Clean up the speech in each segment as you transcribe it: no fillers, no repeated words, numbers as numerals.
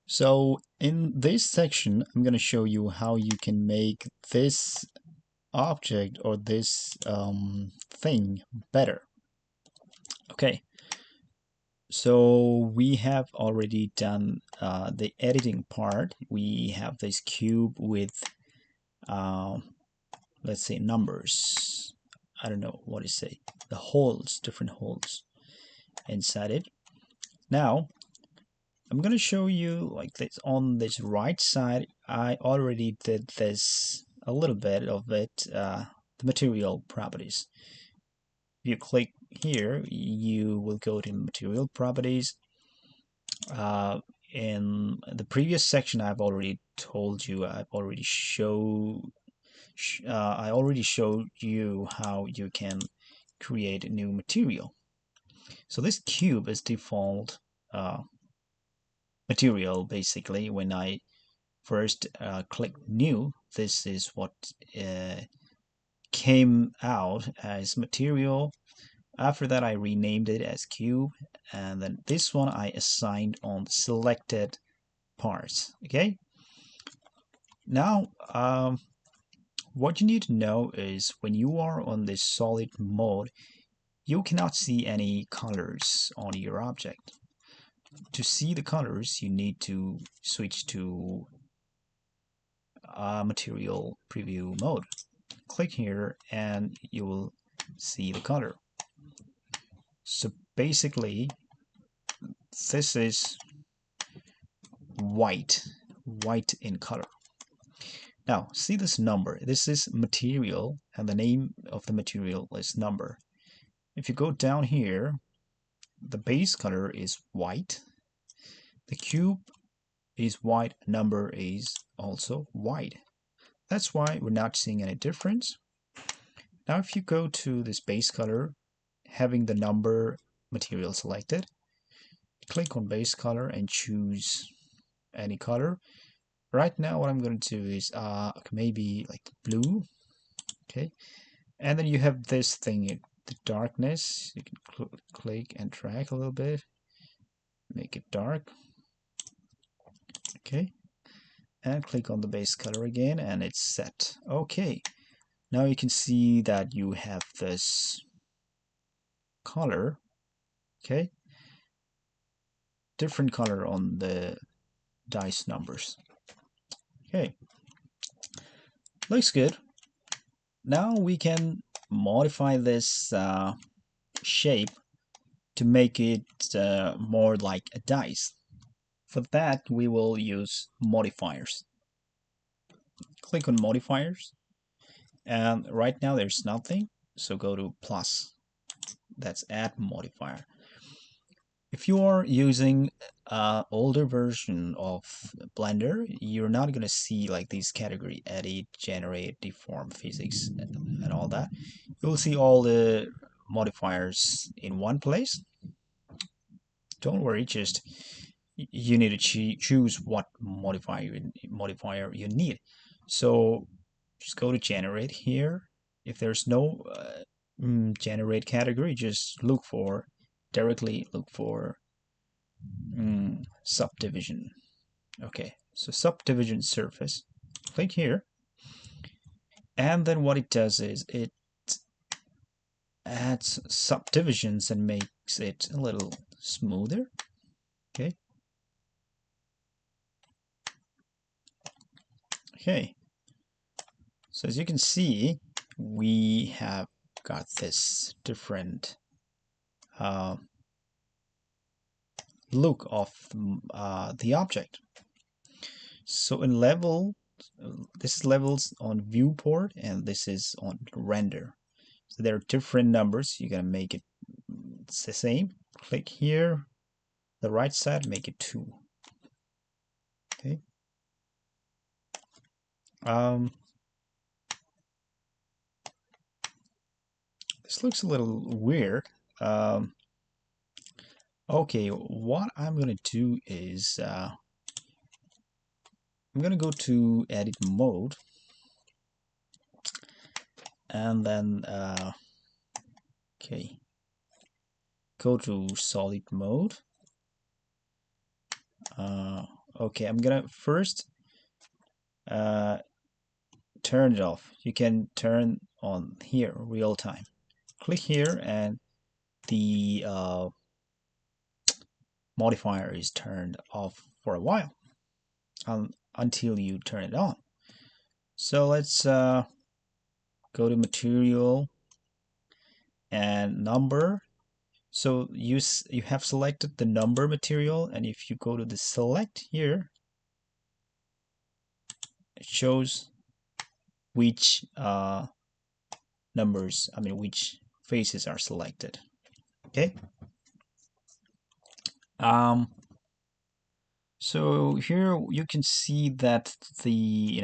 So in this section, I'm going to show you how you can make this object or this thing better. Okay, so we have already done the editing part. We have this cube with, uh, let's say, numbers. I don't know what to say. The holes, different holes inside it. Now, I'm going to show you like this on this right side. I already did this a little bit of it, the material properties. If you click here, you will go to material properties. In the previous section, I've already told you, I already showed you how you can create a new material. So this cube is default material. Basically, when I first click new, this is what came out as material. After that, I renamed it as cube, and then this one I assigned on selected parts. Okay, now what you need to know is when you are on this solid mode, you cannot see any colors on your object. To see the colors, you need to switch to material preview mode. Click here and you will see the color. So basically, this is white in color. Now, see this number. This is material, and the name of the material is number. If you go down here, the base color is white. The cube is white, number is also white. That's why we're not seeing any difference. Now, if you go to this base color, having the number material selected, click on base color and choose any color. Right now, what I'm going to do is maybe like blue. Okay, and then you have this thing, the darkness. You can click and drag a little bit, make it dark. Okay, and click on the base color again, and it's set. Okay, now you can see that you have this color. Okay, different color on the dice numbers. Okay, looks good. Now we can modify this shape to make it more like a dice. For that, we will use modifiers. Click on modifiers, and right now there's nothing, so go to plus. That's add modifier. If you are using an older version of Blender, you're not going to see like these category edit, generate, deform, physics, and all that. You'll see all the modifiers in one place. Don't worry, just you need to choose what modifier you need. So just go to generate here. If there's no generate category, just directly look for subdivision. Okay, so subdivision surface. Click here, and then what it does is it adds subdivisions and makes it a little smoother. Okay. Okay. So as you can see, we have got this different look of the object. So in level, this is levels on viewport, and this is on render. So there are different numbers. You're gonna make it the same. Click here, the right side, make it 2. Okay. This looks a little weird. Okay, what I'm gonna do is I'm gonna go to edit mode, and then okay, go to solid mode. Okay, I'm gonna first turn it off. You can turn on here real time. Click here and the modifier is turned off for a while until you turn it on. So let's go to material and number. So you have selected the number material, and if you go to the select here, it shows which numbers, which faces are selected. Okay. So here you can see that the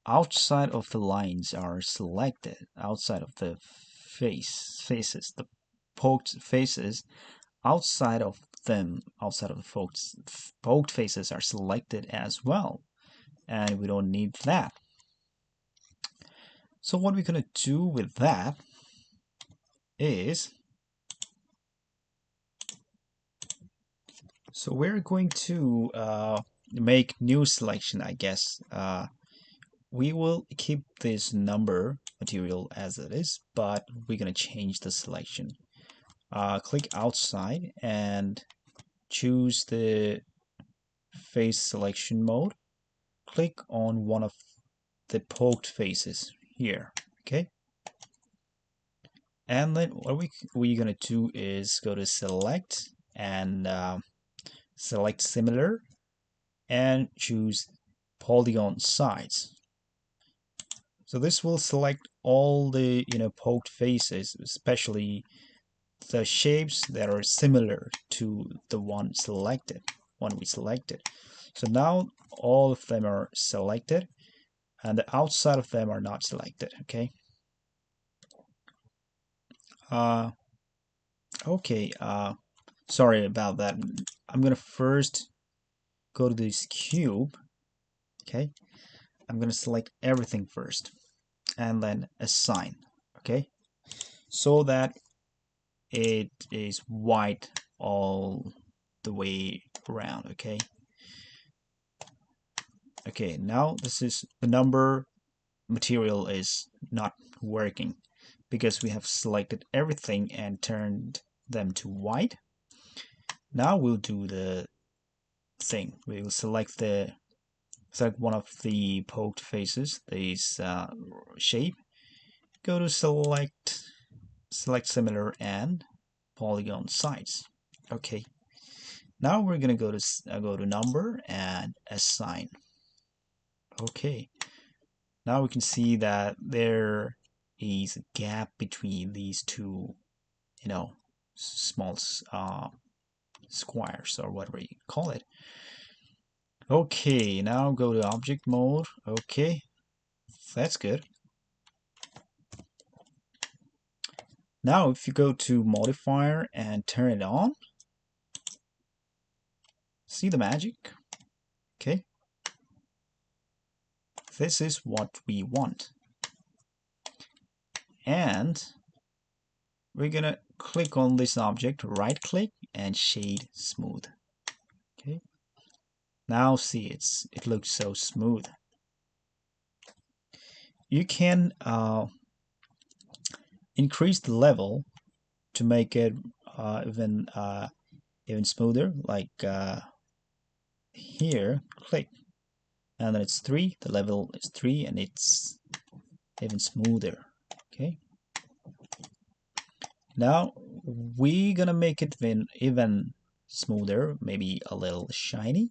outside of the lines are selected, outside of the faces, the poked faces, outside of the poked faces are selected as well, and we don't need that. So what we're gonna do with that is, so we're going to make new selection, I guess. We will keep this number material as it is, but we're gonna change the selection. Click outside and choose the face selection mode. Click on one of the poked faces here. Okay. And then what we're gonna do is go to select and select similar and choose polygon sides. So this will select all the poked faces, especially the shapes that are similar to the one we selected. So now all of them are selected and the outside of them are not selected. Okay. Okay, sorry about that. I'm gonna first go to this cube. Okay, I'm gonna select everything first and then assign. Okay, so that it is white all the way around. Okay. Okay, now this is the number material is not working because we have selected everything and turned them to white. Now we'll do the thing. We will select one of the poked faces, this shape. Go to select similar and polygon sides. Okay. Now we're gonna go to number and assign. Okay. Now we can see that there is a gap between these two, small squares or whatever you call it. Okay, now go to object mode. Okay, that's good. Now if you go to modifier and turn it on, see the magic? Okay, this is what we want. And we're gonna click on this object, right click and shade smooth. Okay, now see it looks so smooth. You can increase the level to make it even smoother, like here, click, and then it's 3, the level is 3 and it's even smoother. Okay, now we're gonna make it even smoother, maybe a little shiny.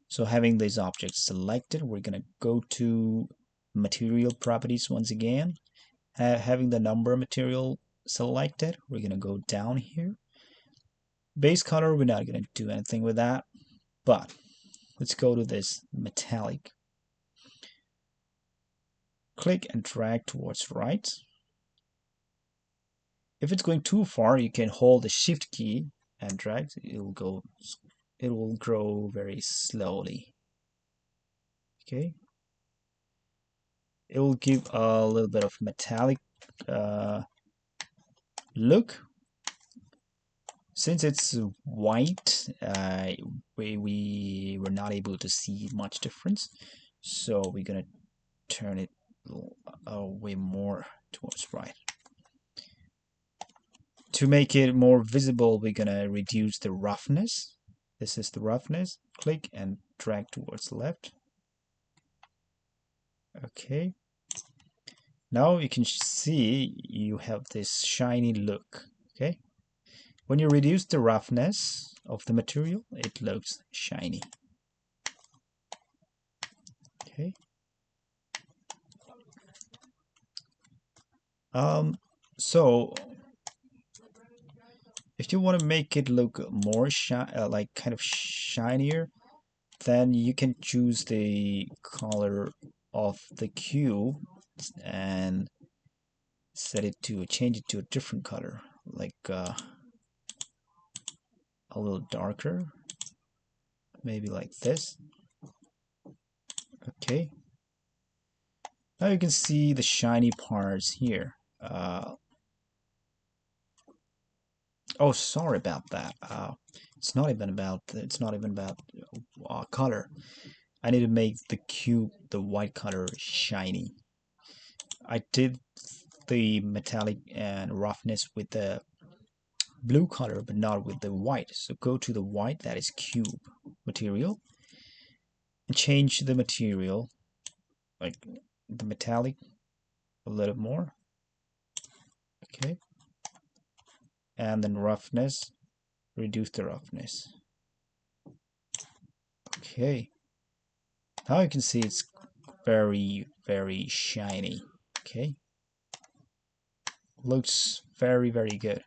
So having these objects selected, we're gonna go to material properties once again. Having the number material selected, we're gonna go down here. Base color, we're not gonna do anything with that, but let's go to this metallic. Click and drag towards right. If it's going too far, you can hold the shift key and drag. It will grow very slowly. Okay. It will give a little bit of metallic look. since it's white, we were not able to see much difference, so we're gonna turn it way more towards right. To make it more visible, we're gonna reduce the roughness. This is the roughness. Click and drag towards the left. Okay. Now you can see you have this shiny look. Okay. When you reduce the roughness of the material, it looks shiny. Okay. So if you want to make it look more like kind of shinier, then you can choose the color of the cube and change it to a different color, like a little darker, maybe like this. Okay. Now you can see the shiny parts here. Oh, sorry about that. It's not even about color. I need to make the cube, the white color, shiny. I did the metallic and roughness with the blue color, but not with the white. So go to the white, that is cube material, and change the material, like the metallic, a little more. Okay. And then roughness, reduce the roughness. Okay. Now you can see it's very, very shiny. Okay. Looks very, very good.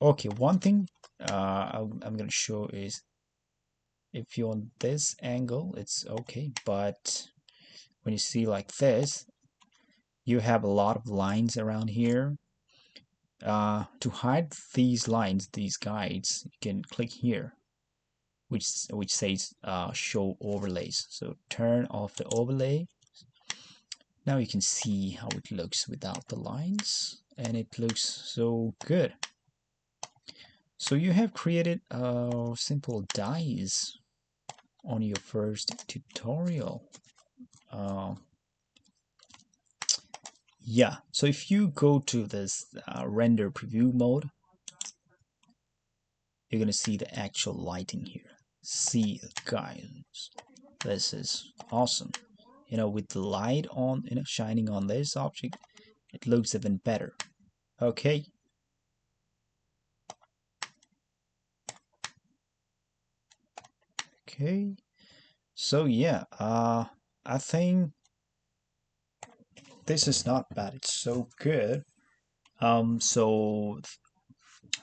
Okay, one thing I'm going to show is if you're on this angle, it's okay. But when you see like this, you have a lot of lines around here. To hide these lines, these guides, you can click here, which says show overlays. So turn off the overlay. Now you can see how it looks without the lines, and it looks so good. So you have created simple dies on your first tutorial. Yeah, so if you go to this render preview mode, you're gonna see the actual lighting here. See, guys, this is awesome. You know, with the light on, shining on this object, it looks even better. Okay. Okay. So yeah, I think this is not bad. It's so good. So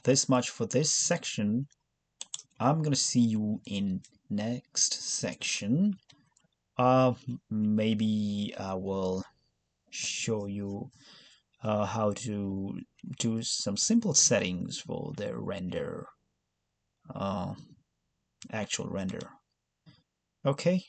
this much for this section. I'm gonna see you in next section. Maybe I will show you how to do some simple settings for the render, actual render. Okay.